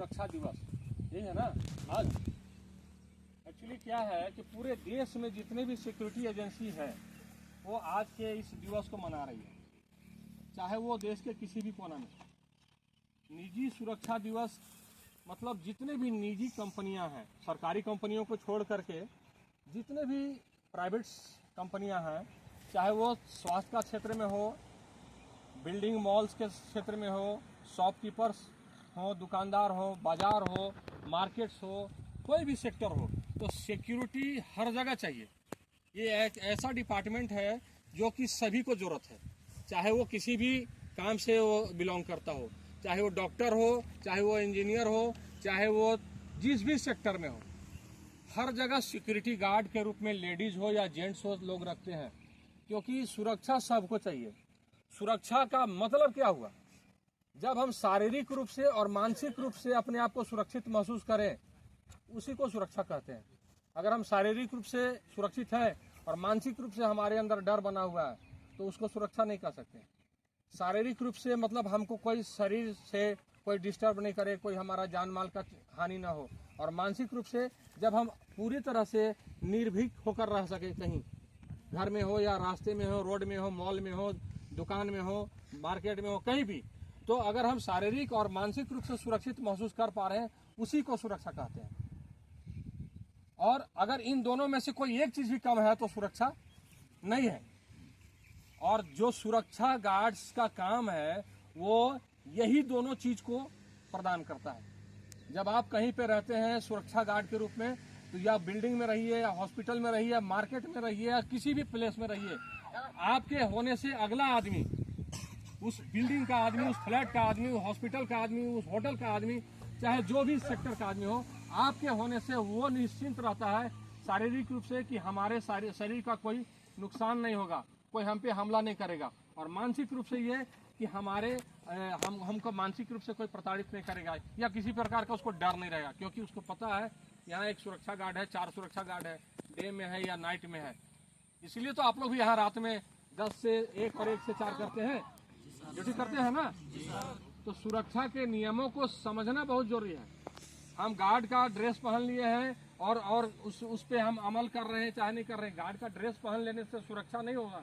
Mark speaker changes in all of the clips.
Speaker 1: सुरक्षा दिवस, यही है ना आज। एक्चुअली क्या है कि पूरे देश में जितने भी सिक्योरिटी एजेंसी है वो आज के इस दिवस को मना रही है, चाहे वो देश के किसी भी कोना में। निजी सुरक्षा दिवस मतलब जितने भी निजी कंपनियां हैं, सरकारी कंपनियों को छोड़ करके जितने भी प्राइवेट कंपनियां हैं, चाहे वो स्वास्थ्य का क्षेत्र में हो, बिल्डिंग मॉल्स के क्षेत्र में हो, शॉपकीपर्स हो, दुकानदार हो, बाजार हो, मार्केट्स हो, कोई भी सेक्टर हो, तो सिक्योरिटी हर जगह चाहिए। ये एक ऐसा डिपार्टमेंट है जो कि सभी को जरूरत है, चाहे वो किसी भी काम से वो बिलोंग करता हो, चाहे वो डॉक्टर हो, चाहे वो इंजीनियर हो, चाहे वो जिस भी सेक्टर में हो, हर जगह सिक्योरिटी गार्ड के रूप में लेडीज हो या जेंट्स हो लोग रखते हैं, क्योंकि सुरक्षा सबको चाहिए। सुरक्षा का मतलब क्या हुआ? जब हम शारीरिक रूप से और मानसिक रूप से अपने आप को सुरक्षित महसूस करें, उसी को सुरक्षा कहते हैं। अगर हम शारीरिक रूप से सुरक्षित हैं और मानसिक रूप से हमारे अंदर डर बना हुआ है, तो उसको सुरक्षा नहीं कह सकते। शारीरिक रूप से मतलब हमको कोई शरीर से कोई डिस्टर्ब नहीं करे, कोई हमारा जान माल का हानि ना हो, और मानसिक रूप से जब हम पूरी तरह से निर्भीक होकर रह सके, कहीं घर में हो या रास्ते में हो, रोड में हो, मॉल में हो, दुकान में हो, मार्केट में हो, कहीं भी, तो अगर हम शारीरिक और मानसिक रूप से सुरक्षित महसूस कर पा रहे हैं, उसी को सुरक्षा कहते हैं। और अगर इन दोनों में से कोई एक चीज भी कम है तो सुरक्षा नहीं है। और जो सुरक्षा गार्ड्स का काम है वो यही दोनों चीज को प्रदान करता है। जब आप कहीं पे रहते हैं सुरक्षा गार्ड के रूप में, तो या बिल्डिंग में रहिए, या हॉस्पिटल में रहिए, मार्केट में रहिए, या किसी भी प्लेस में रहिए, आपके होने से अगला आदमी, उस बिल्डिंग का आदमी, उस फ्लैट का आदमी, उस हॉस्पिटल का आदमी, उस होटल का आदमी, चाहे जो भी सेक्टर का आदमी हो, आपके होने से वो निश्चिंत रहता है शारीरिक रूप से कि हमारे शरीर का कोई नुकसान नहीं होगा, कोई हम पे हमला नहीं करेगा। और मानसिक रूप से ये कि हमको मानसिक रूप से कोई प्रताड़ित नहीं करेगा, या किसी प्रकार का उसको डर नहीं रहेगा, क्योंकि उसको पता है यहाँ एक सुरक्षा गार्ड है, 4 सुरक्षा गार्ड है, डे में है या नाइट में है। इसलिए तो आप लोग भी यहाँ रात में 10 से 1 और 1 से 4 करते हैं, ड्यूटी करते हैं ना। तो सुरक्षा के नियमों को समझना बहुत जरूरी है। हम गार्ड का ड्रेस पहन लिए हैं और उस पे हम अमल कर रहे हैं, चाहे नहीं कर रहे हैं। गार्ड का ड्रेस पहन लेने से सुरक्षा नहीं होगा,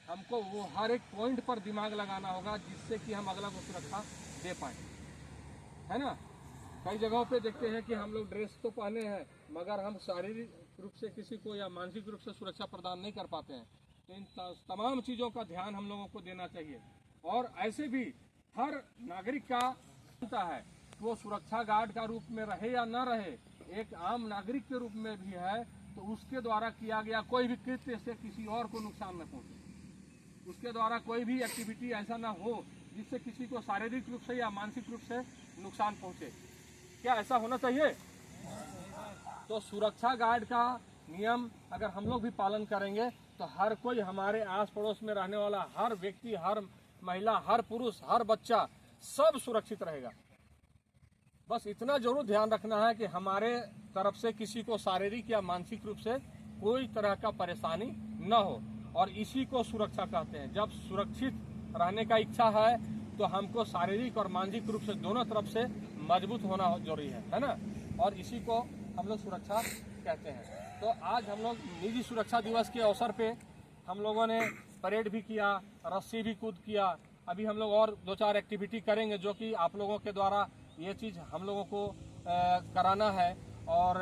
Speaker 1: हमको वो हर एक पॉइंट पर दिमाग लगाना होगा जिससे कि हम अगला को सुरक्षा दे पाए, है ना। कई जगहों पे देखते हैं कि हम लोग ड्रेस तो पहने हैं मगर हम शारीरिक रूप से किसी को या मानसिक रूप से सुरक्षा प्रदान नहीं कर पाते हैं। तो इन तमाम चीज़ों का ध्यान हम लोगों को देना चाहिए। और ऐसे भी हर नागरिक का होता है वो सुरक्षा गार्ड का रूप में रहे या न रहे, एक आम नागरिक के रूप में भी है, तो उसके द्वारा किया गया कोई भी कृत्य से किसी और को नुकसान न पहुंचे, उसके द्वारा कोई भी एक्टिविटी ऐसा ना हो जिससे किसी को शारीरिक रूप से या मानसिक रूप से नुकसान पहुंचे। क्या ऐसा होना चाहिए? तो सुरक्षा गार्ड का नियम अगर हम लोग भी पालन करेंगे तो हर कोई, हमारे आस पड़ोस में रहने वाला हर व्यक्ति, हर महिला, हर पुरुष, हर बच्चा, सब सुरक्षित रहेगा। बस इतना जरूर ध्यान रखना है कि हमारे तरफ से किसी को शारीरिक या मानसिक रूप से कोई तरह का परेशानी न हो, और इसी को सुरक्षा कहते हैं। जब सुरक्षित रहने का इच्छा है तो हमको शारीरिक और मानसिक रूप से दोनों तरफ से मजबूत होना जरूरी है ना। और इसी को हम लोग सुरक्षा कहते हैं। तो आज हम लोग निजी सुरक्षा दिवस के अवसर पे हम लोगों ने परेड भी किया, रस्सी भी कूद किया। अभी हम लोग और 2-4 एक्टिविटी करेंगे जो कि आप लोगों के द्वारा ये चीज़ हम लोगों को कराना है। और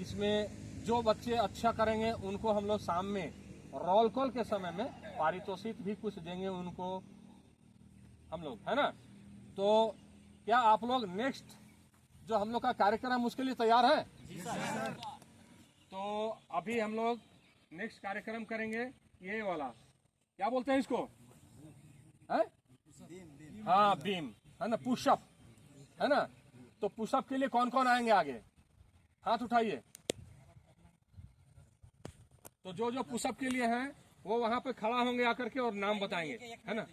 Speaker 1: इसमें जो बच्चे अच्छा करेंगे उनको हम लोग शाम में रोल कॉल के समय में पारितोषिक भी कुछ देंगे उनको हम लोग, है ना। तो क्या आप लोग नेक्स्ट जो हम लोग का कार्यक्रम उसके लिए तैयार है? जी सर। तो अभी हम लोग नेक्स्ट कार्यक्रम करेंगे ये वाला, क्या बोलते हैं इसको, है? हाँ, बीम, है ना, पुशअप, है ना। तो पुशअप के लिए कौन कौन आएंगे आगे? हाथ उठाइए। तो जो जो पुशअप के लिए हैं वो वहां पे खड़ा होंगे आकर के और नाम बताएंगे, है ना।